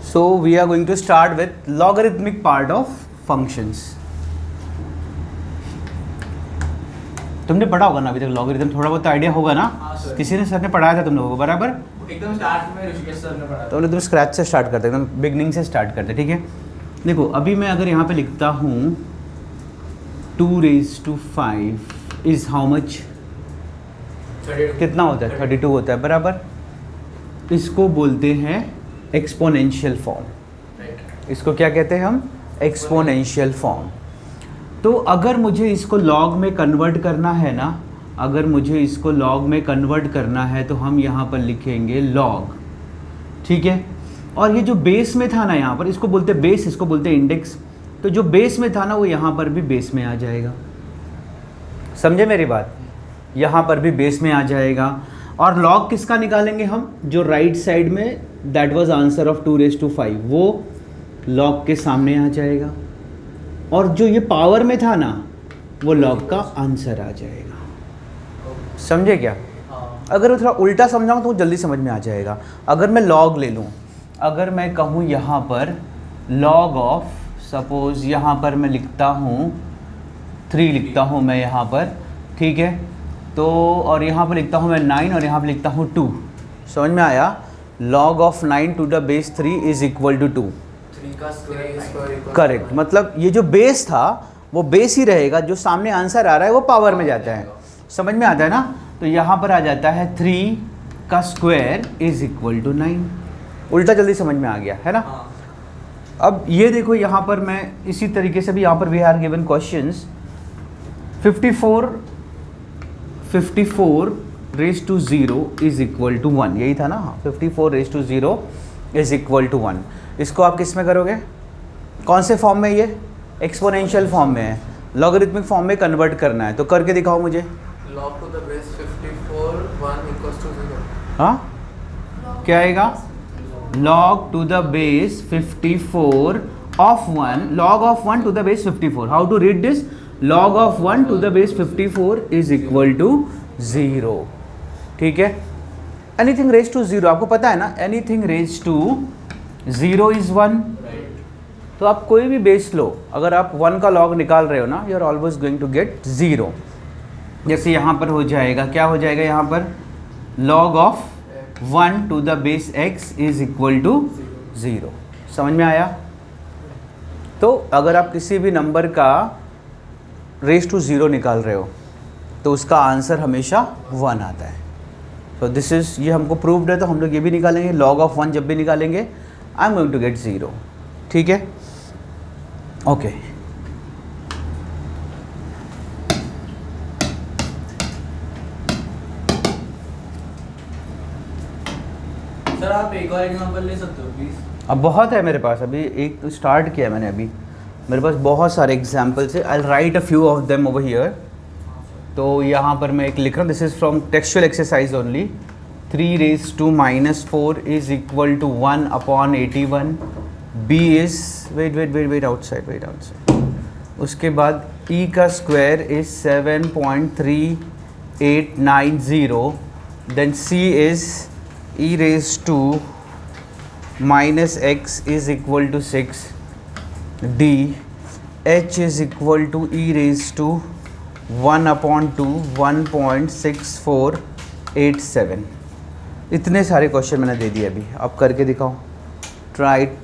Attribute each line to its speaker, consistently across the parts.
Speaker 1: So we are going to start with logarithmic part of functions. तुमने पढ़ा होगा ना अभी तक लॉगरिथम, थोड़ा बहुत आइडिया होगा ना? किसी ने सर ने पढ़ाया था तुम लोगों को बराबर?
Speaker 2: एकदम स्टार्ट में ऋषिकेश सर ने पढ़ाया।
Speaker 1: तो तुम स्क्रैच से स्टार्ट करते, एकदम बिगनिंग से स्टार्ट करते, ठीक है? देखो अभी मैं अगर यहाँ पे लिखता हूँ 2 raised to 5 is how much? कितना होता है? 32 होता है बराबर। इसको बोलते हैं एक्सपोनेंशियल फॉर्म। इसको क्या कहते हैं हम? Exponential form. तो अगर मुझे इसको लॉग में कन्वर्ट करना है ना, अगर मुझे इसको लॉग में कन्वर्ट करना है तो हम यहाँ पर लिखेंगे लॉग, ठीक है? और ये जो बेस में था ना, यहाँ पर इसको बोलते हैं बेस, इसको बोलते हैं इंडेक्स। तो जो बेस में था ना वो यहाँ पर भी बेस में आ जाएगा। समझे मेरी बात? यहाँ पर भी बेस में आ जाएगा। और लॉग किसका निकालेंगे हम? जो राइट साइड में that was answer of 2 raised to 5, वो लॉग के सामने आ जाएगा। और जो ये पावर में था ना वो लॉग का आंसर आ जाएगा। समझे क्या? अगर मैं थोड़ा उल्टा समझाऊँ तो जल्दी समझ में आ जाएगा। अगर मैं लॉग ले लूँ, अगर मैं कहूँ यहाँ पर लॉग ऑफ, सपोज यहाँ पर मैं लिखता हूँ 3 लिखता हूँ मैं यहाँ पर, ठीक है? तो और यहाँ पर लिखता हूँ मैं 9 और यहाँ पर लिखता हूँ 2। समझ में आया? Log of 9 to the base 3 is equal to 2। Correct. मतलब ये जो बेस था वो बेस ही रहेगा, जो सामने आंसर आ रहा है वो पावर में जाता है। समझ में आता है ना? तो यहाँ पर आ जाता है 3 का स्क्वायर इज इक्वल टू 9। उल्टा जल्दी समझ में आ गया है ना? अब ये देखो यहाँ पर मैं इसी तरीके से भी यहाँ पर we are given questions 54 raised to 0 is equal to 1, यही था ना? 54 raised to 0 is equal to 1। इसको आप किस में करोगे? कौन से फॉर्म में? ये एक्सपोनेंशियल फॉर्म में है, लॉगरिथमिक फॉर्म में कन्वर्ट करना है। तो करके दिखाओ मुझे।
Speaker 2: log to the base 54 1 equals to 0।
Speaker 1: हाँ, क्या आएगा? log to the base 54 of 1, log of 1 to the base 54। How to read this? log of 1 to the base 54 is equal to 0, ठीक है? एनीथिंग रेज टू 0 आपको पता है ना? Anything raise to 0 is 1। तो आप कोई भी बेस लो, अगर आप 1 का लॉग निकाल रहे हो ना, you are always going to get 0। जैसे यहाँ पर हो जाएगा, क्या हो जाएगा यहाँ पर? log of 1 to the base x is equal to 0। समझ में आया? तो अगर आप किसी भी नंबर का रेज टू 0 निकाल रहे हो तो उसका आंसर हमेशा 1 आता है। तो दिस इज, ये हमको प्रूव्ड है, तो हम लोग ये भी निकालेंगे। log ऑफ 1 जब भी निकालेंगे I am going to get 0, ठीक है? ओके।
Speaker 2: सर आप एक और एग्जांपल ले सकते हो प्लीज?
Speaker 1: अब बहुत है मेरे पास, अभी एक स्टार्ट किया मैंने, अभी मेरे पास बहुत सारे एग्जाम्पल्स है। I write a few of them over here. तो यहाँ पर मैं एक लिख रहा हूँ, this is from textual exercise only. 3 raised to -4 is equal to 1 upon 81। B is wait outside. उसके बाद ई का square is 7.3890। Then C is e raised to -x is equal to 6। d h is equal to e raised to 1 upon 2 1.6487। इतने सारे question मैंने दे दिए अभी, आप करके दिखाओ। Try it.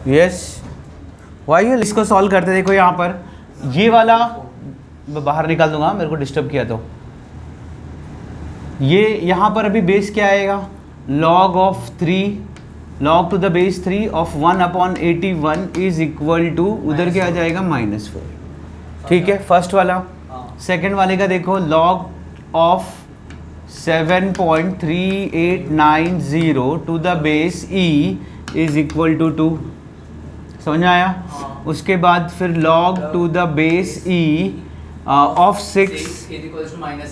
Speaker 1: Yes, why you इसको सॉल्व करते। देखो यहाँ पर ये वाला मैं बाहर निकाल दूंगा, मेरे को डिस्टर्ब किया तो। ये यहाँ पर अभी बेस क्या आएगा? log of 3, log to the base 3 of 1 upon 81 is equal to, उधर क्या आ जाएगा? -4, ठीक है? फर्स्ट वाला। सेकंड वाले का देखो, log of 7.3890 to the base e is equal to 2। समझ में आया? उसके बाद फिर log to the base e of 6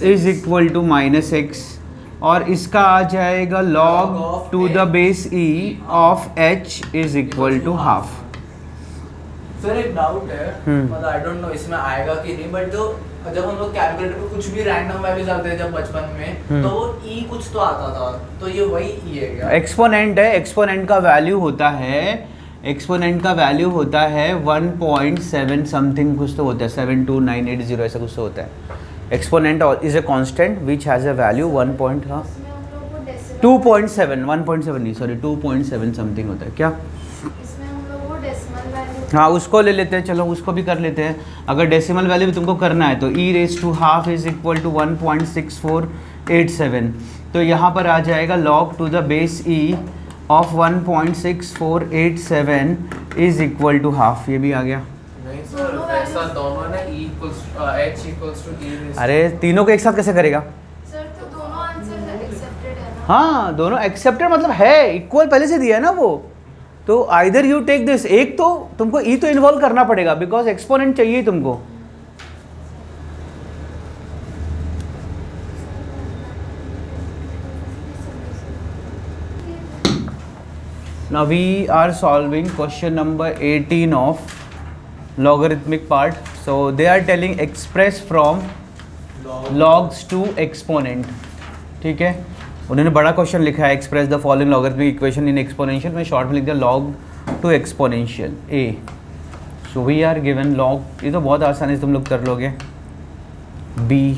Speaker 1: is equal to -x। और इसका आ जाएगा log to the base e of h is equal to half.
Speaker 2: Sir एक डाउट है, मतलब आई डोंट नो इसमें आएगा कि नहीं, बट जो
Speaker 3: जब हम लोग कैलकुलेटर पे कुछ भी रैंडम वैल्यू डालते थे जब बचपन में, तो वो ई कुछ तो आता था, तो ये वही ई है क्या?
Speaker 1: एक्सपोनेंट है, एक्सपोनेंट का वैल्यू होता है, एक्सपोनेंट का वैल्यू होता है 1.7 समथिंग कुछ तो होता है, 72980 ऐसा कुछ तो होता है। Exponent is a constant which has a value 2.7 नहीं सॉरी 2.7 समथिंग होता है क्या।
Speaker 4: इसमें हम लोग वो डेसिमल वैल्यू,
Speaker 1: हाँ उसको ले लेते हैं, चलो उसको भी कर लेते हैं। अगर डेसिमल वैल्यू भी तुमको करना है तो e⁻² इज इक्वल टू 1.6487, तो यहाँ पर आ जाएगा log to the base e of 1.6487 is equal to half, ये भी आ गया।
Speaker 2: नहीं सर, ऐसा दोनों ना h इक्वल्स टू e।
Speaker 1: अरे तीनों को एक साथ कैसे करेगा?
Speaker 4: सर तो दोनों आंसर एक्सेप्टेड है ना?
Speaker 1: हाँ दोनों एक्सेप्टेड मतलब है, इक्वल पहले से दिया है ना वो, तो आइदर यू टेक दिस, एक तो तुमको ई तो इन्वॉल्व करना पड़ेगा बिकॉज एक्सपोनेंट चाहिए तुमको। Now we are solving question number 18 of logarithmic part. So they are telling express from logs to exponent, ठीक है। उन्होंने बड़ा क्वेश्चन लिखा है, express the following logarithmic equation in exponential, में शॉर्ट में लिख दिया log to exponential a। So we are given log, ये तो बहुत आसानी से तुम लोग कर लोगे, b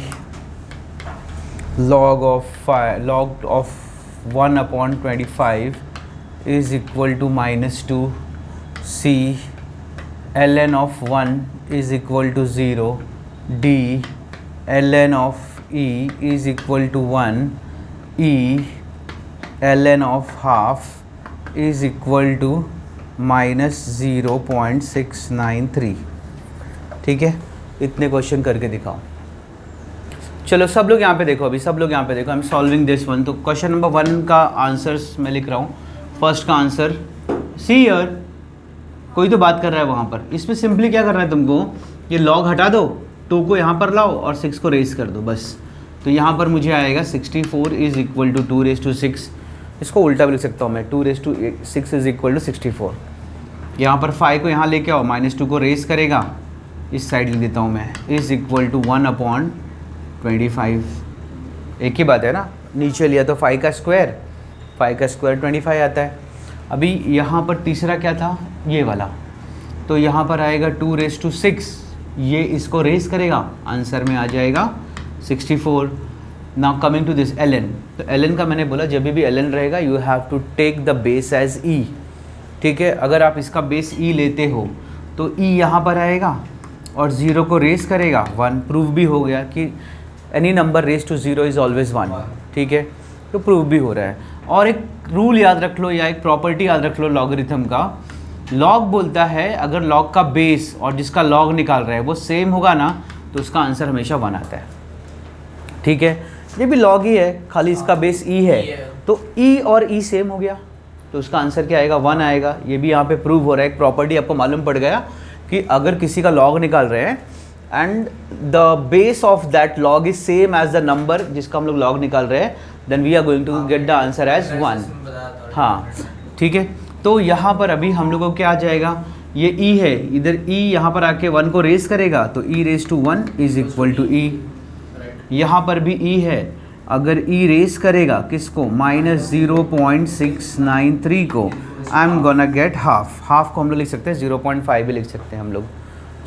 Speaker 1: log of 1/25 is equal to -2, c ln of 1 is equal to 0, d ln of e is equal to 1, e ln of half is equal to -0.693, ठीक है। इतने क्वेश्चन करके दिखाओ। चलो सब लोग यहाँ पे देखो, अभी सब लोग यहाँ पे देखो, I am solving this one. तो क्वेश्चन नंबर 1 का आंसर्स मैं लिख रहा हूँ। फर्स्ट का आंसर सी ईयर, कोई तो बात कर रहा है वहाँ पर। इसमें सिंपली क्या करना है तुमको, ये लॉग हटा दो, 2 को यहाँ पर लाओ और 6 को रेस कर दो बस। तो यहाँ पर मुझे आएगा 64 इज इक्वल टू 2⁻6, इसको उल्टा भी लिख सकता हूँ मैं, 2⁻6 इज इक्वल टू 64। यहाँ पर 5 को यहाँ लेके आओ, -2 को रेस करेगा, इस साइड लिख देता हूँ मैं, इज इक्वल टू 1/25। एक ही बात है ना, नीचे लिया तो 5 का स्क्वायर 25 आता है। अभी यहाँ पर तीसरा क्या था, ये वाला, तो यहाँ पर आएगा 2⁻6, ये इसको रेस करेगा, आंसर में आ जाएगा 64। Now coming to this ln, तो ln का मैंने बोला जब भी ln रहेगा you have to take the base as e, ठीक है। अगर आप इसका बेस e लेते हो तो e यहाँ पर आएगा और 0 को रेस करेगा 1, प्रूव भी हो गया कि any number raise to 0 is always 1, ठीक है, तो प्रूव भी हो रहा है। और एक रूल याद रख लो या एक प्रॉपर्टी याद रख लो लॉगरिथम का, लॉग बोलता है अगर लॉग का बेस और जिसका लॉग निकाल रहा है वो सेम होगा ना, तो उसका आंसर हमेशा 1 आता है, ठीक है। ये भी लॉग ही है, खाली इसका बेस e है, तो e और e सेम हो गया, तो उसका आंसर क्या आएगा, 1 आएगा। ये भी यहाँ पे प्रूव हो रहा है, एक प्रॉपर्टी आपको मालूम पड़ गया कि अगर किसी का लॉग निकाल रहे हैं and the base of that log is same as the number जिसका हम लोग लॉग निकाल रहे हैं, then we are going to get the answer as 1। हाँ ठीक है, तो यहाँ पर अभी हम लोगों को क्या आ जाएगा, ये e है, इधर e यहाँ पर आके 1 को रेस करेगा तो e⁻1 is equal to e। यहाँ पर भी e है, अगर e रेस करेगा किसको, -0.693 को, I am gonna get half को हम लोग लिख सकते हैं 0.5 भी लिख सकते हैं हम लोग।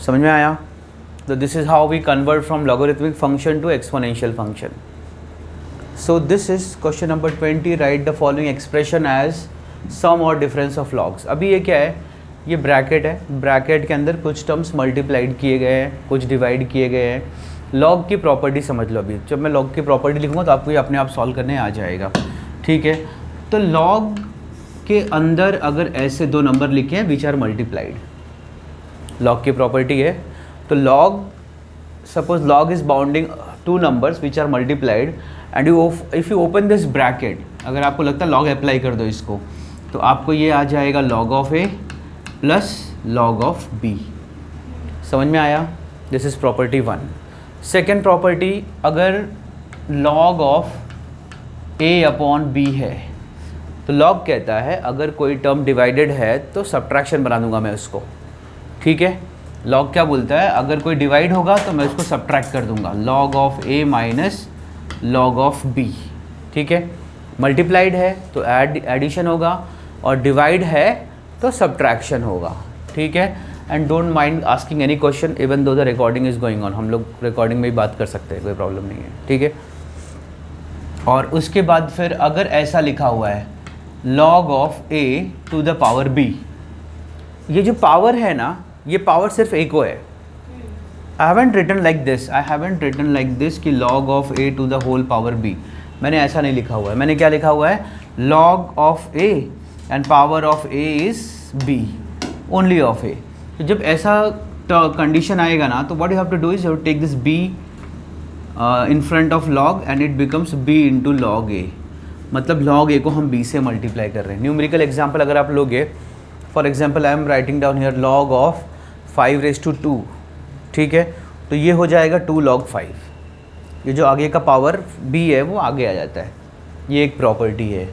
Speaker 1: समझ में आया? तो this is how we convert from logarithmic function to exponential function. So this is question number 20, write the following expression as sum और डिफरेंस ऑफ लॉग्स। अभी ये क्या है, ये ब्रैकेट है, ब्रैकेट के अंदर कुछ टर्म्स मल्टीप्लाइड किए गए हैं, कुछ डिवाइड किए गए हैं। लॉग की प्रॉपर्टी समझ लो। अभी जब मैं लॉग की प्रॉपर्टी लिखूँगा तो आपको ये अपने आप सॉल्व करने आ जाएगा, ठीक है। तो लॉग के अंदर अगर ऐसे 2 नंबर लिखे हैं विच आर मल्टीप्लाइड, लॉग की प्रॉपर्टी है, तो log, suppose log is bounding 2 numbers which are multiplied and if you open this bracket, अगर आपको लगता है लॉग अप्लाई कर दो इसको, तो आपको ये आ जाएगा log of a plus log of b। समझ में आया? This is property 1। Second property, अगर log of a upon b है, तो log कहता है अगर कोई टर्म डिवाइडेड है तो सब्ट्रैक्शन बना दूंगा मैं उसको, ठीक है। लॉग क्या बोलता है, अगर कोई डिवाइड होगा तो मैं उसको सब्ट्रैक्ट कर दूंगा, log of a minus log of b, ठीक है। मल्टीप्लाइड है तो एडिशन होगा, और डिवाइड है तो सब्ट्रैक्शन होगा, ठीक है। And don't mind asking any question even though the recording is going on, हम लोग रिकॉर्डिंग में ही बात कर सकते हैं, कोई प्रॉब्लम नहीं है, ठीक है। और उसके बाद फिर अगर ऐसा लिखा हुआ है log of a to the power b, ये जो पावर है ना, ये पावर सिर्फ a को है। I haven't written like this, I haven't written like this कि log of a to the whole power b, मैंने ऐसा नहीं लिखा हुआ है। मैंने क्या लिखा हुआ है, log of a and power of a is b, only of a। तो जब ऐसा कंडीशन आएगा ना, तो what you have to do is you take this b in front of log and it becomes b into log a, मतलब log a को हम b से मल्टीप्लाई कर रहे हैं। न्यूमेरिकल एग्जाम्पल अगर आप लोगे, for example I am writing down here log of 5⁻², ठीक है, तो ये हो जाएगा 2 log 5, ये जो आगे का पावर b है वो आगे आ जाता है, ये एक प्रॉपर्टी है।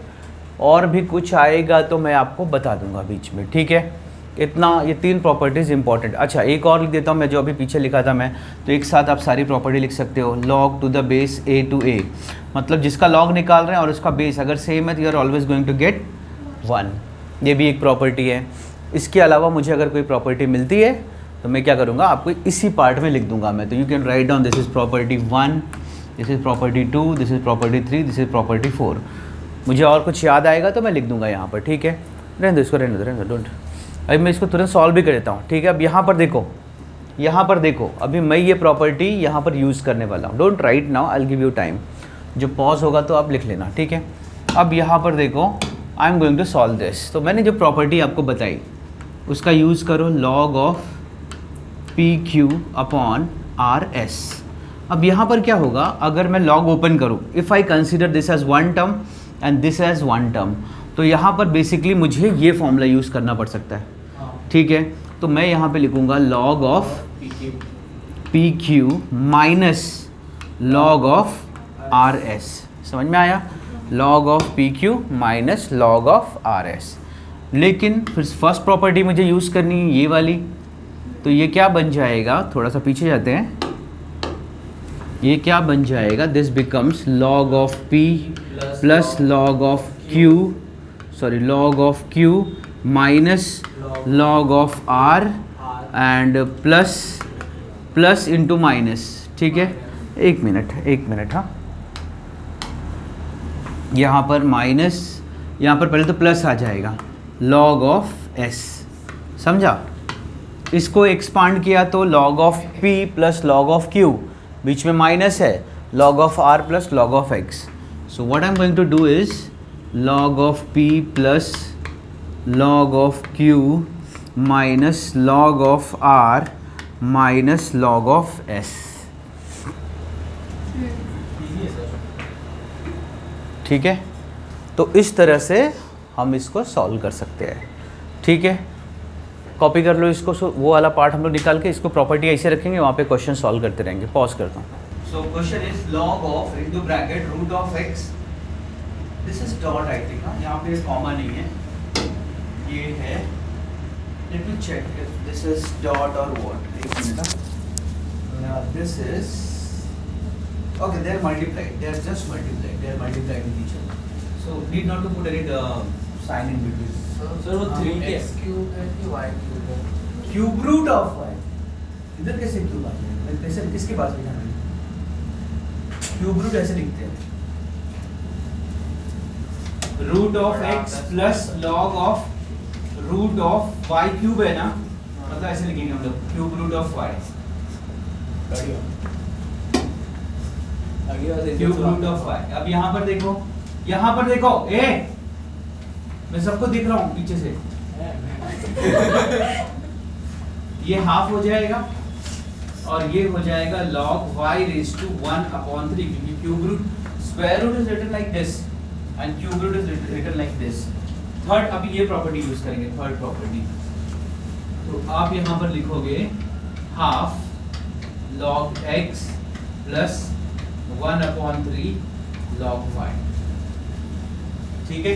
Speaker 1: और भी कुछ आएगा तो मैं आपको बता दूंगा बीच में, ठीक है। इतना, ये 3 प्रॉपर्टीज़ इंपॉर्टेंट। अच्छा, एक और लिख देता हूँ मैं, जो अभी पीछे लिखा था मैं, तो एक साथ आप सारी प्रॉपर्टी लिख सकते हो। log to the base a to a, मतलब जिसका log निकाल रहे हैं और उसका बेस अगर सेम है तो you are always going to get 1, ये भी एक प्रॉपर्टी है। इसके अलावा मुझे अगर कोई प्रॉपर्टी मिलती है तो मैं क्या करूँगा, आपको इसी पार्ट में लिख दूंगा मैं। तो you can write down this is property 1, this is property 2, this is property 3, this is property 4। मुझे और कुछ याद आएगा तो मैं लिख दूंगा यहाँ पर, ठीक है। रहने दो इसको, रहने दो, डोंट। अभी मैं इसको तुरंत सॉल्व भी कर देता हूँ, ठीक है। अब यहाँ पर देखो, यहाँ पर देखो, अभी मैं ये प्रॉपर्टी यहाँ पर यूज़ करने वाला हूँ। Don't write now, I will give you time, जो पॉज होगा तो आप लिख लेना, ठीक है। अब यहाँ पर देखो, I am going to solve this. तो मैंने जो प्रॉपर्टी आपको बताई उसका यूज़ करो, log of P Q upon R S. अब यहाँ पर क्या होगा, अगर मैं log ओपन करूँ, if I consider this as 1 term and this as 1 term, तो यहाँ पर बेसिकली मुझे ये फॉर्मूला यूज़ करना पड़ सकता है, ठीक है। तो मैं यहाँ पे लिखूँगा log of P Q minus log of R S, समझ में आया, log of P Q minus log of R S. लेकिन फिर फर्स्ट प्रॉपर्टी मुझे यूज़ करनी है ये वाली, तो ये क्या बन जाएगा, थोड़ा सा पीछे जाते हैं, ये क्या बन जाएगा, this becomes log of P plus log of Q, sorry log of Q minus log of R and plus into minus, ठीक है। एक मिनट, हाँ, यहाँ पर माइनस, यहाँ पर पहले तो प्लस आ जाएगा, log ऑफ एस, समझा। इसको एक्सपांड किया तो log of p plus log of q, बीच में माइनस है, log of r plus log of x। So what I am going to do is log of p plus log of q minus log of r minus log of s, ठीक है। तो इस तरह से हम इसको solve कर सकते हैं, ठीक है। कॉपी कर लो इसको, वो वाला पार्ट हम लोग निकाल के इसको प्रॉपर्टी ऐसे रखेंगे, वहाँ पे क्वेश्चन सॉल्व करते रहेंगे। पॉज करता हूँ। So question is log of into bracket root of x, this is dot, I think यहाँ पे कॉमा नहीं है, ये है, let me check if this is dot और व्हाट, एक minute, this is okay, they are multiplied, they are just multiplied, they are multiplied with each other, so need not to put any sign in between.
Speaker 2: Sir वो 3 x cube है कि y cube है?
Speaker 1: Cube root of y, इधर कैसे cube आ गया, कैसे, किसके पास लिखा है, क्यूब रूट ऐसे लिखते हैं, root of x plus log of root of y cube है ना, मतलब ऐसे लिखेंगे हम लोग, cube root of y, cube root of y। अब यहाँ पर देखो, ए मैं सबको दिख रहा हूँ पीछे से, ये हाफ हो जाएगा और ये हो जाएगा log y raised to 1 upon 3, क्योंकि cube root, square root is written like this and cube root is written like this. Third, अभी ये प्रॉपर्टी यूज करेंगे, थर्ड प्रॉपर्टी, तो आप यहाँ पर लिखोगे half log x plus 1 upon 3 log y, ठीक है।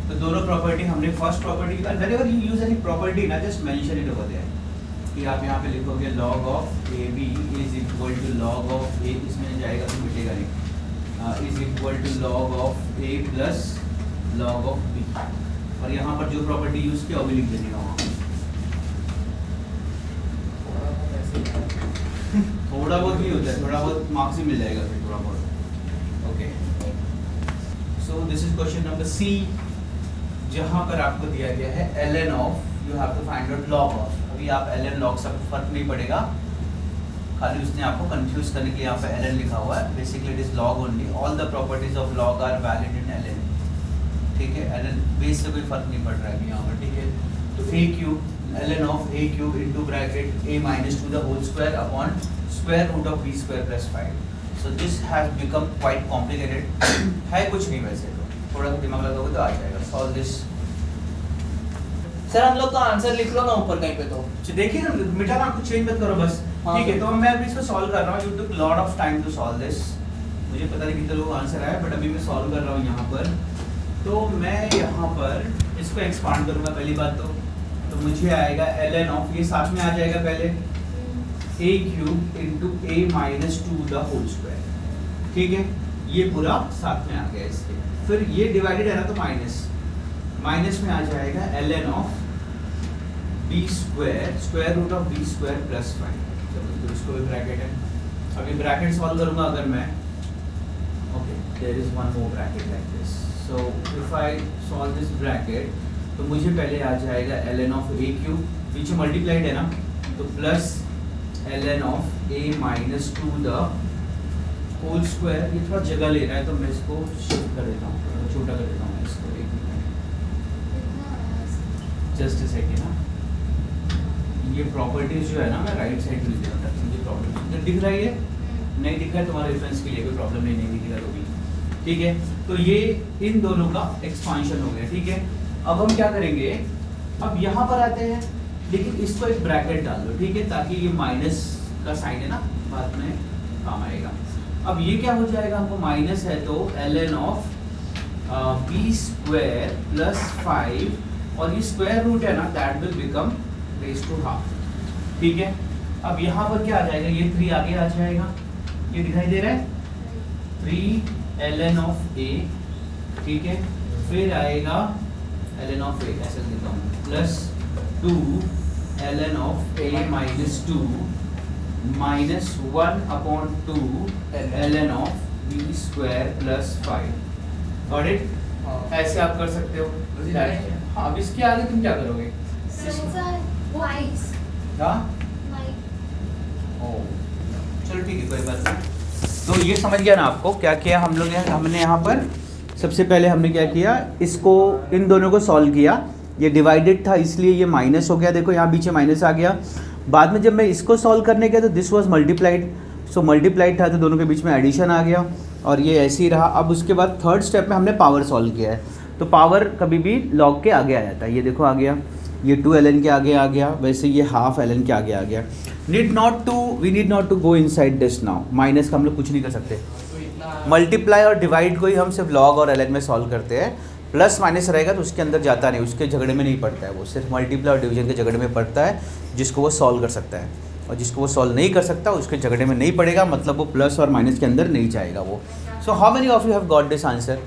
Speaker 1: तो दोनों प्रॉपर्टी हमने, first property, whenever you use any property ना, just mention it over there, कि आप यहाँ पे लिखोगे log of A B is equal to log of A, इसमें जाएगा तो मिटेगा नहीं, is equal to log of A plus log of B, और यहाँ पर जो प्रॉपर्टी यूज़ किया वो भी लिख देंगे वहाँ। थोड़ा बहुत भी होता है, थोड़ा बहुत मार्क्स ही मिल जाएगा फिर थोड़ा बहुत। Okay, so this is question number C, जहाँ पर आपको दिया गया है ln of, you have to find out log of. अभी आप ln log सब फर्क नहीं पड़ेगा, खाली उसने आपको कंफ्यूज करने के लिए यहाँ पे ln लिखा हुआ है। Basically it is log only, all the properties of log are valid in ln, ठीक है। ln बेस से कोई फर्क नहीं पड़ रहा है अभी यहाँ पर, ठीक है। तो a cube ln of a cube into bracket a minus 2 the whole square upon square root of b square plus 5। So this has become quite complicated, है कुछ नहीं वैसे तो, थोड़ा सा दिमाग लगाओगे तो आ जाएगा। Solve this.
Speaker 3: सर हम लोग का आंसर लिख लो ना ऊपर कहीं पे तो।
Speaker 1: देखिए ना, मिटाना कुछ चेंज मत करो बस,
Speaker 3: हाँ,
Speaker 1: ठीक है। तो मैं अभी इसको सॉल्व कर रहा हूँ, you took lot of time to solve this. मुझे पता नहीं कितने लोगों का आंसर आया, बट अभी मैं सॉल्व कर रहा हूँ यहाँ पर। तो मैं यहाँ पर इसको एक्सपांड करूँगा पहली बात तो मुझे आएगा ln ऑफ, ये साथ में आ जाएगा पहले a cube into a minus 2 the whole square, ठीक है। ये पूरा साथ में आ गया इसके, फिर ये डिवाइडेड है ना तो माइनस में आ जाएगा ln of b square square root of b square plus 5। चलो तो इसको भी ब्रैकेट है, अभी ब्रैकेट सॉल्व करूँगा अगर मैं, okay there is one more bracket like this. So if I solve this bracket तो मुझे पहले आ जाएगा ln ऑफ a क्यूब, पीछे मल्टीप्लाइड है ना तो plus ln of a minus 2 the whole square. ये थोड़ा जगह ले रहा है तो मैं इसको शिफ्ट कर देता हूँ, थोड़ा छोटा कर देता हूँ इसको, एक मिनट जस्ट अ सेकेंड ना। ये प्रॉपर्टीज जो है ना मैं राइट साइड में लिख देता हूँ, मुझे प्रॉपर्टीज दिख रहा है, नहीं दिख रहा है तुम्हारे रेफरेंस के लिए कोई प्रॉब्लम नहीं दिख रहा तो भी, ठीक है। तो ये इन दोनों का एक्सपांशन हो गया, ठीक है। अब हम क्या करेंगे, अब यहाँ पर आते हैं, लेकिन इसको एक ब्रैकेट डाल दो, ठीक है, ताकि ये माइनस का साइन है ना बाद में काम आएगा। अब ये क्या हो जाएगा, हमको माइनस है तो ln of b square plus 5, और ये स्क्वायर रूट है ना that will become raise to half, ठीक है। अब यहाँ पर क्या आ जाएगा, ये 3 आगे आ जाएगा, ये दिखाई दे रहा है 3 ln ऑफ a, ठीक है। फिर आएगा ln ऑफ a, ऐसे लिखता हूँ, plus 2 ln of a minus 2 minus 1 upon 2 ln of b square plus 5। Got it? ऐसे आप कर सकते हो। हाँ, अब इसके आगे तुम क्या करोगे? हाँ, चलो ठीक है, कोई बात नहीं। तो ये समझ गया ना आपको क्या किया हम लोग, हमने यहाँ पर सबसे पहले हमने क्या किया, इसको इन दोनों को सॉल्व किया। ये डिवाइडेड था इसलिए ये माइनस हो गया, देखो यहाँ पीछे माइनस आ गया। बाद में जब मैं इसको सॉल्व करने गया तो this was multiplied, so multiplied था तो दोनों के बीच में एडिशन आ गया और ये ऐसे ही रहा। अब उसके बाद थर्ड स्टेप में हमने पावर सॉल्व किया है, तो पावर कभी भी लॉग के आगे आ जाता है। ये देखो आ गया, ये 2 ln के आगे आ गया, वैसे ये हाफ ln के आगे आ गया। We need not to go inside this now. Minus का हम लोग कुछ नहीं कर सकते, मल्टीप्लाई और डिवाइड को ही हम सिर्फ लॉग और ln में सॉल्व करते हैं। प्लस माइनस रहेगा तो उसके अंदर जाता नहीं, उसके झगड़े में नहीं पड़ता है, वो सिर्फ मल्टीप्लाई और डिवीजन के झगड़े में पड़ता है, जिसको वो सॉल्व कर सकता है। और जिसको वो सॉल्व नहीं कर सकता उसके झगड़े में नहीं पड़ेगा, मतलब वो प्लस और माइनस के अंदर नहीं जाएगा वो। So how many of you have got this answer?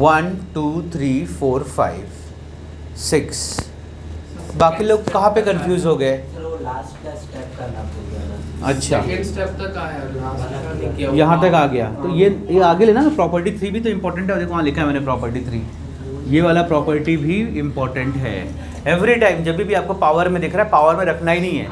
Speaker 1: 1 2 3 4 5 6। बाकी लोग कहाँ पे कंफ्यूज हो गए?
Speaker 5: लास्ट का स्टेप करना पड़ेगा।
Speaker 1: अच्छा,
Speaker 2: सेकंड स्टेप तक आया, लास्ट नहीं किया।
Speaker 1: यहाँ तक आ गया तो ये आगे लेना ना। प्रॉपर्टी 3 भी तो इम्पोर्टेंट है, देखो वहाँ लिखा है मैंने प्रॉपर्टी 3, ये वाला प्रॉपर्टी भी इम्पोर्टेंट है। एवरी टाइम जब भी आपको पावर में दिख रहा है, पावर में रखना ही नहीं है,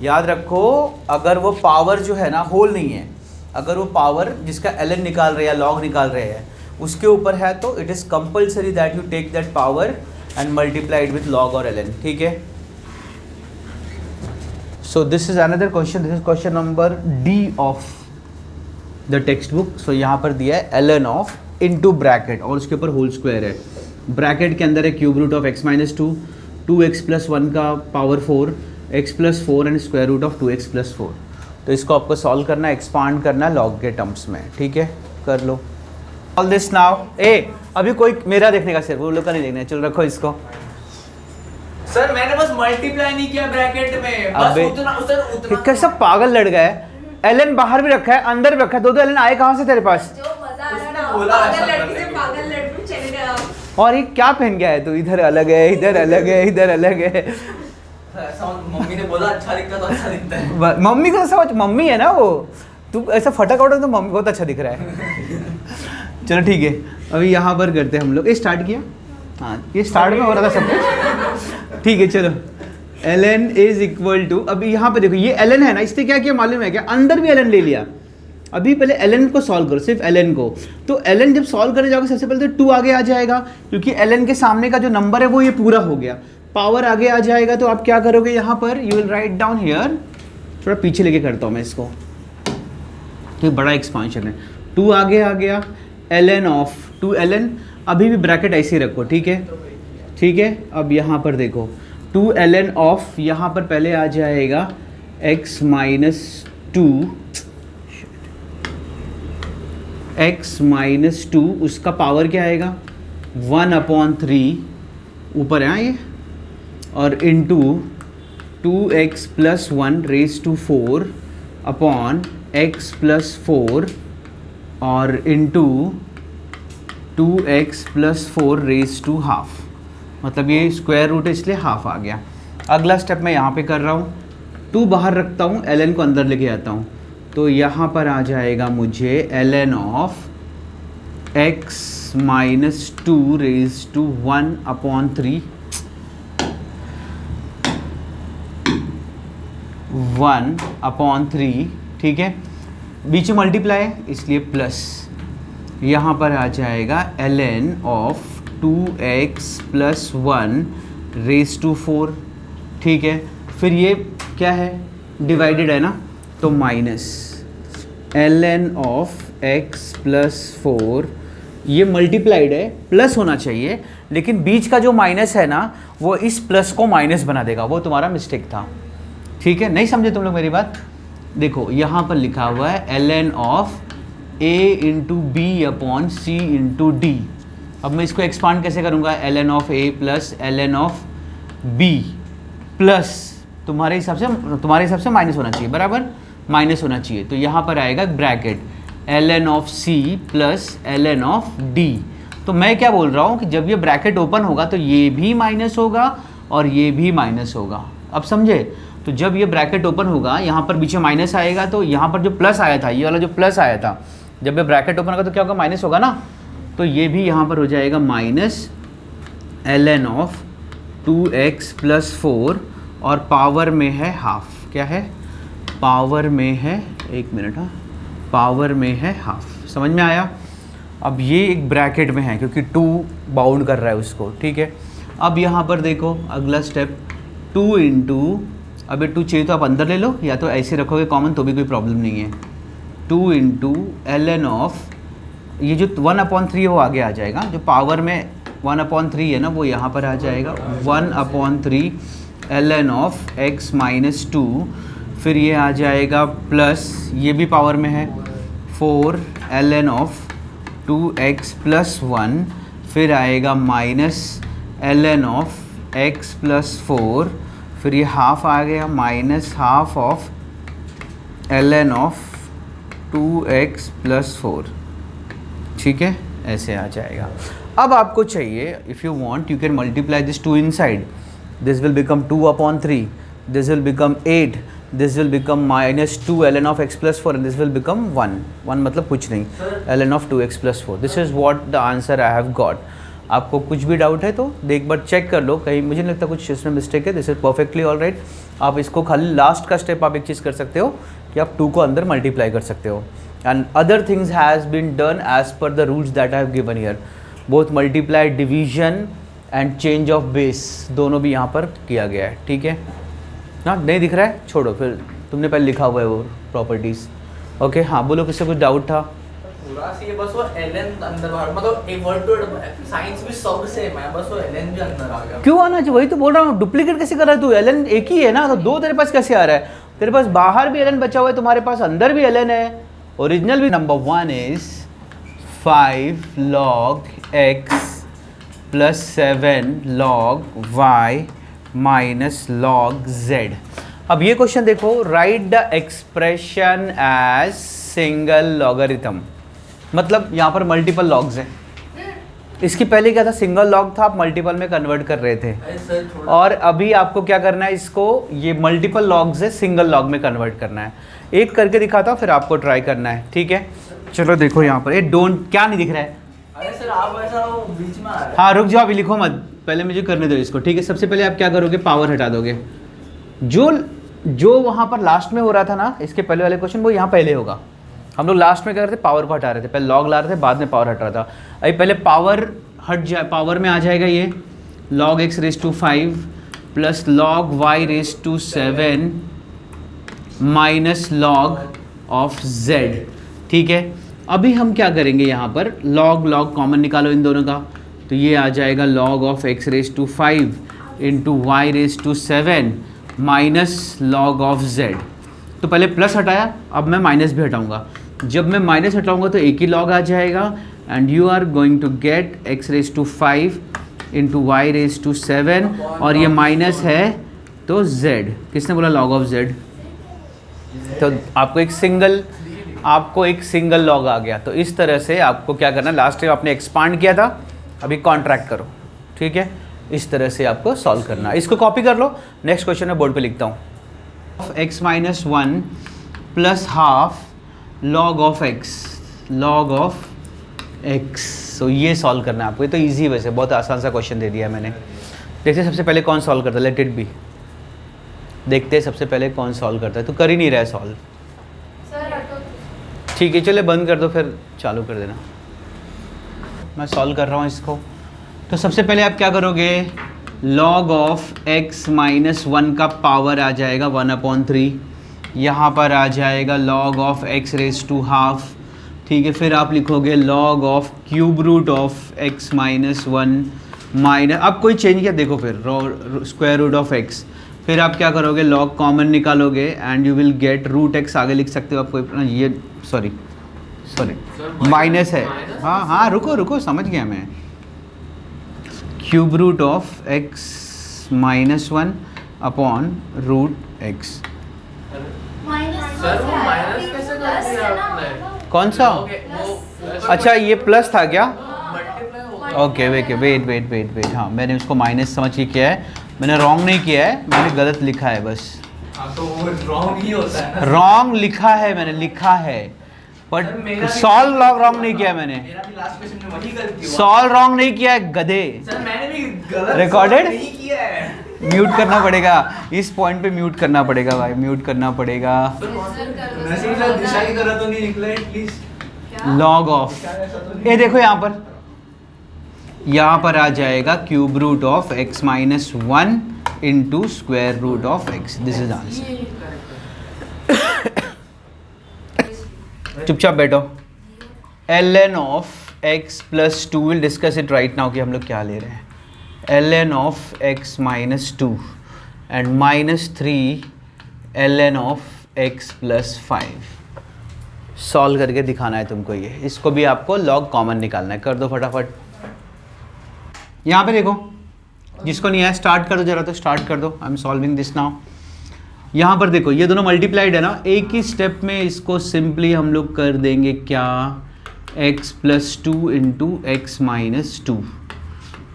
Speaker 1: याद रखो। अगर वो पावर जो है ना होल नहीं है, अगर वो पावर जिसका ln निकाल रहे हैं या लॉग निकाल रहे हैं उसके ऊपर है तो it is compulsory that you take that power and multiply it with log और ln, ठीक है। So this is another question. This is question number D of the textbook. So यहाँ पर दिया है ln of into bracket और उसके ऊपर होल स्क्वायर है। ब्रैकेट के अंदर है cube root of x minus 2, 2x plus 1 का power 4, x plus 4 and square root of 2x plus 4। तो इसको आपको सॉल्व करना है, एक्सपांड करना है लॉग के टर्म्स में, ठीक है, कर लो। All this now. अभी कोई मेरा देखने का सिर्फ, वो लोग का नहीं देखना है। चलो रखो इसको,
Speaker 3: सर मैंने बस मल्टीप्लाई नहीं किया ब्रैकेट में, बस
Speaker 1: अबे,
Speaker 3: उतना सर उतना।
Speaker 1: कैसा पागल लड़का है। एलन बाहर भी रखा है, अंदर भी रखा है, दो एलन आए कहाँ से तेरे पास?
Speaker 4: जो मजा आ रहा है ना,
Speaker 3: बोला
Speaker 4: पागल
Speaker 3: ऐसा
Speaker 4: लड़की
Speaker 3: करने
Speaker 4: से
Speaker 3: के
Speaker 4: पागल लड़की चले गए आप।
Speaker 1: और ये क्या पहन गया है तू? इधर अलग है, इधर अलग है, इधर अलग है।
Speaker 3: ऐसा मम्मी ने बोला अच्छा दिखता तो अच्छा दिखता है।
Speaker 1: मम्मी को समझ, मम्मी है ना वो, तू ऐसा फटा कटा तो मम्मी बहुत अच्छा दिख रहा है। चलो ठीक है, अभी यहाँ पर करते हैं हम लोग। ये स्टार्ट किया, हाँ ये स्टार्ट में हो रहा था सब कुछ, ठीक है चलो। ln इज इक्वल टू, अभी यहाँ पे देखो ये ln है ना, इससे क्या किया मालूम है क्या? अंदर भी ln ले लिया। अभी पहले ln को सॉल्व करो, सिर्फ ln को। तो ln जब सॉल्व करने जाओगे सबसे पहले तो 2 आगे आ जाएगा, क्योंकि ln के सामने का जो नंबर है वो ये पूरा हो गया। पावर आगे आ जाएगा तो आप क्या करोगे यहाँ पर, you will write down here, थोड़ा पीछे लेके करता हूँ मैं इसको, तो बड़ा एक्सपांशन है। 2 आगे आ गया, ln ऑफ 2 ln, अभी भी ब्रैकेट ऐसे ही रखो, ठीक है ठीक है। अब यहाँ पर देखो 2 ln ऑफ, यहाँ पर पहले आ जाएगा x माइनस 2, x माइनस 2, उसका पावर क्या आएगा 1/3, ऊपर है ये, और into 2x plus 1 raise to 4 upon x plus 4 और into 2x plus 4 raise to half, मतलब ये स्क्वायर रूट है इसलिए हाफ आ गया। अगला स्टेप मैं यहाँ पे कर रहा हूँ, 2 बाहर रखता हूँ, ln को अंदर लेके आता हूँ, तो यहाँ पर आ जाएगा मुझे ln of x minus 2 raise to 1/3, 1/3, ठीक है। बीच में मल्टीप्लाई है इसलिए प्लस, यहाँ पर आ जाएगा ln of 2x plus 1 raise to 4, ठीक है। फिर ये क्या है, डिवाइडेड है ना, तो minus ln of x plus 4, ये मल्टीप्लाइड है, प्लस होना चाहिए, लेकिन बीच का जो माइनस है ना वो इस प्लस को माइनस बना देगा, वो तुम्हारा मिस्टेक था, ठीक है। नहीं समझे तुम लोग मेरी बात? देखो यहाँ पर लिखा हुआ है ln of a into B upon C into D. अब मैं इसको एक्सपांड कैसे करूँगा, ln of a plus ln of b plus तुम्हारे हिसाब से माइनस होना चाहिए, बराबर माइनस होना चाहिए, तो यहाँ पर आएगा bracket ln of c plus ln of d। तो मैं क्या बोल रहा हूँ कि जब ये ब्रैकेट ओपन होगा तो ये भी माइनस होगा और ये भी माइनस होगा। अब समझे? तो जब ये ब्रैकेट ओपन होगा, यहाँ पर बीच में माइनस आएगा, तो यहाँ पर जो प्लस आया था, ये वाला जो प्लस आया था, जब ये ब्रैकेट ओपन होगा तो क्या होगा, माइनस होगा ना, तो ये भी यहाँ पर हो जाएगा minus ln of 2x plus 4 और पावर में है हाफ, क्या है पावर में है, एक मिनट, हाँ पावर में है हाफ, समझ में आया? अब ये एक ब्रैकेट में है क्योंकि 2 बाउंड कर रहा है उसको, ठीक है। अब यहाँ पर देखो अगला स्टेप 2 इंटू, अब 2 चाहिए तो आप अंदर ले लो या तो ऐसे रखोगे कॉमन तो भी कोई प्रॉब्लम नहीं है। 2 इंटू ln ऑफ, ये जो 1/3 है वो आगे आ जाएगा, जो पावर में 1/3 है ना वो यहाँ पर आ जाएगा 1/3 ln ऑफ x माइनस 2, फिर ये आ जाएगा प्लस, ये भी पावर में है 4 ln ऑफ 2x प्लस 1, फिर आएगा minus ln of x plus 4, फिर ये हाफ आ गया minus half of ln of 2x plus 4, ठीक है, ऐसे आ जाएगा। अब आपको चाहिए, if you want you can multiply this 2 inside, this will become 2/3, this will become 8, this will become minus 2 ln of x plus 4 and this will become 1 मतलब कुछ नहीं, ln of 2x plus 4। This is what the answer I have got. आपको कुछ भी doubt है तो एक बार check कर लो, कहीं मुझे नहीं लगता कुछ इसमें मिस्टेक है, this is perfectly all right. आप इसको खाली लास्ट का स्टेप आप एक चीज़ कर सकते हो कि आप 2 को अंदर मल्टीप्लाई कर सकते हो, and other things has been done as per the rules that I have given here, both multiply, division and change of base दोनों भी यहाँ पर किया गया है, ठीक है ना। नहीं दिख रहा है, छोड़ो, फिर तुमने पहले लिखा हुआ है वो प्रॉपर्टीज़, ओके। हाँ बोलो, किससे कुछ डाउट था?
Speaker 3: पूरा सी बस वो ln अंदर बाहर, मतलब एक वर्ड टू साइंस भी सब सेम है, बस वो ln भी अंदर आ गया।
Speaker 1: क्यों आना चाहिए, वही तो बोल रहा हूँ, डुप्लीकेट कैसे कर रहा है तू? ln एक ही है ना, तो 2 तेरे पास कैसे आ रहा है? तेरे पास बाहर भी ln बचा हुआ है, तुम्हारे पास अंदर भी ln है, ओरिजिनल भी। Number 1 is 5 log x plus 7 log y minus log Z. अब ये क्वेश्चन देखो, write the expression as single logarithm, मतलब यहाँ पर मल्टीपल लॉग्स हैं। इसकी पहले क्या था, सिंगल लॉग था, आप मल्टीपल में कन्वर्ट कर रहे थे, और अभी आपको क्या करना है, इसको ये मल्टीपल लॉग से सिंगल लॉग में कन्वर्ट करना है। एक करके दिखाता हूँ, फिर आपको ट्राई करना है, ठीक है। चलो देखो यहाँ पर, ये डोंट, क्या नहीं दिख रहा है?
Speaker 3: अरे सर आप ऐसा बीच में आ रहे हैं।
Speaker 1: हाँ रुक जाओ, अभी लिखो मत, पहले मुझे करने दो इसको, ठीक है। सबसे पहले आप क्या करोगे, पावर हटा दोगे। जो वहाँ पर लास्ट में हो रहा था ना, इसके पहले वाले क्वेश्चन, वो यहाँ पहले होगा। हम लोग लास्ट में कर रहे थे, पावर को हटा रहे थे, पहले लॉग ला रहे थे, बाद में पावर हट रहा था। अभी पहले पावर हट जाए, पावर में आ जाएगा ये log x raise to 5 plus log y raise to 7 minus log of z, ठीक है। अभी हम क्या करेंगे, यहाँ पर log कॉमन निकालो इन दोनों का, तो ये आ जाएगा log of x raise to 5 into Y raise to 7 minus log of z। तो पहले प्लस हटाया, अब मैं माइनस भी हटाऊंगा। जब मैं माइनस हटाऊंगा तो एक ही लॉग आ जाएगा, and you are going to get x raise to 5 into Y raise to 7, और ये माइनस है तो z, किसने बोला log ऑफ z? तो आपको एक सिंगल लॉग आ गया। तो इस तरह से आपको क्या करना, लास्ट टाइम आपने एक्सपांड किया था, अभी कॉन्ट्रैक्ट करो, ठीक है। इस तरह से आपको सॉल्व करना है। इसको कॉपी कर लो, नेक्स्ट क्वेश्चन मैं बोर्ड पे लिखता हूँ। x minus 1 plus half log of x, सो ये सॉल्व करना है आपको। ये तो इजी, वैसे बहुत आसान सा क्वेश्चन दे दिया है मैंने। देखते हैं सबसे पहले कौन सॉल्व करता है, लेट इट बी। देखते हैं सबसे पहले कौन सॉल्व करता है। तो कर ही नहीं रहा है सॉल्व, ठीक है, चले बंद कर दो, फिर चालू कर देना। मैं सॉल्व कर रहा हूँ इसको। तो सबसे पहले आप क्या करोगे, log ऑफ x माइनस 1 का पावर आ जाएगा 1/3, यहाँ पर आ जाएगा log of x raise to half, ठीक है। फिर आप लिखोगे log of cube root of x minus 1 minus, अब कोई चेंज किया देखो, फिर स्क्वायर रूट ऑफ x। फिर आप क्या करोगे, log कॉमन निकालोगे and you will get root x, आगे लिख सकते हो आप, कोई ये सॉरी माइनस है, हाँ रुको समझ गया मैं। Cube root of x minus 1 upon root x।
Speaker 2: Sir वो माइनस कैसे कर दिया आपने?
Speaker 1: कौन सा? अच्छा ये प्लस था क्या?
Speaker 3: मल्टीप्लाई होगा।
Speaker 1: ओके वेट, हाँ मैंने उसको माइनस समझ के किया है, मैंने रॉन्ग नहीं किया है, मैंने गलत लिखा है बस।
Speaker 3: हाँ तो वो रॉन्ग ही होता है ना।
Speaker 1: रॉन्ग लिखा है, मैंने लिखा है, बट सॉल्व रॉन्ग नहीं किया मैंने।
Speaker 3: मेरा भी लास्ट क्वेश्चन में वही गलती हुआ।
Speaker 1: सॉल्व रॉन्ग नहीं किया है गधे।
Speaker 3: सर मैंने भी गलत
Speaker 1: Recorded?
Speaker 3: नहीं किया है।
Speaker 1: म्यूट करना पड़ेगा, इस पॉइंट पे म्यूट करना पड़ेगा भाई, म्यूट करना पड़ेगा।
Speaker 3: नसीब सर दिशा की तरह तो नहीं निकले प्लीज।
Speaker 1: लॉग ऑफ, ये देखो यहाँ पर आ जाएगा cube root of x minus 1 into square root of x, this is answer. चुपचाप बैठो। ln of x plus 2, will discuss it right now कि हम लोग क्या ले रहे हैं। ln of x minus 2 and minus 3 ln of x plus 5। Solve करके दिखाना है तुमको ये, इसको भी आपको log कॉमन निकालना है, कर दो फटाफट। यहाँ पे देखो, जिसको नहीं आया स्टार्ट कर दो जरा, तो स्टार्ट कर दो। I am solving this now. यहाँ पर देखो ये दोनों मल्टीप्लाइड है ना, एक ही स्टेप में इसको सिंपली हम लोग कर देंगे क्या, x plus 2 into x minus 2,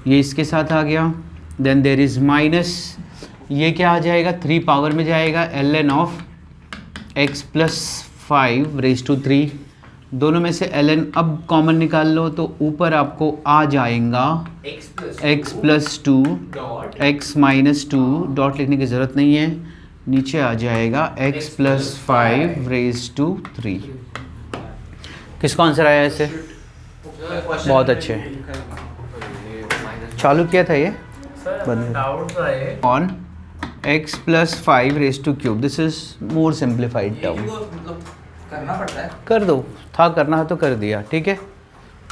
Speaker 1: ये इसके साथ आ गया। देन देर इज़ माइनस, ये क्या आ जाएगा, 3 पावर में जाएगा, ln of x plus 5 raise to 3, दोनों में से ln अब कॉमन निकाल लो, तो ऊपर आपको आ जाएगा x plus 2 x minus 2, dot लिखने की ज़रूरत नहीं है, नीचे आ जाएगा x प्लस 5 रेज टू 3। किसको आंसर आया ऐसे? बहुत अच्छे, चालू किया था ये बंद on x plus 5 raise to cube, this is more simplified term.
Speaker 3: करना पड़ता है।
Speaker 1: कर दो, था करना है तो कर दिया, ठीक है।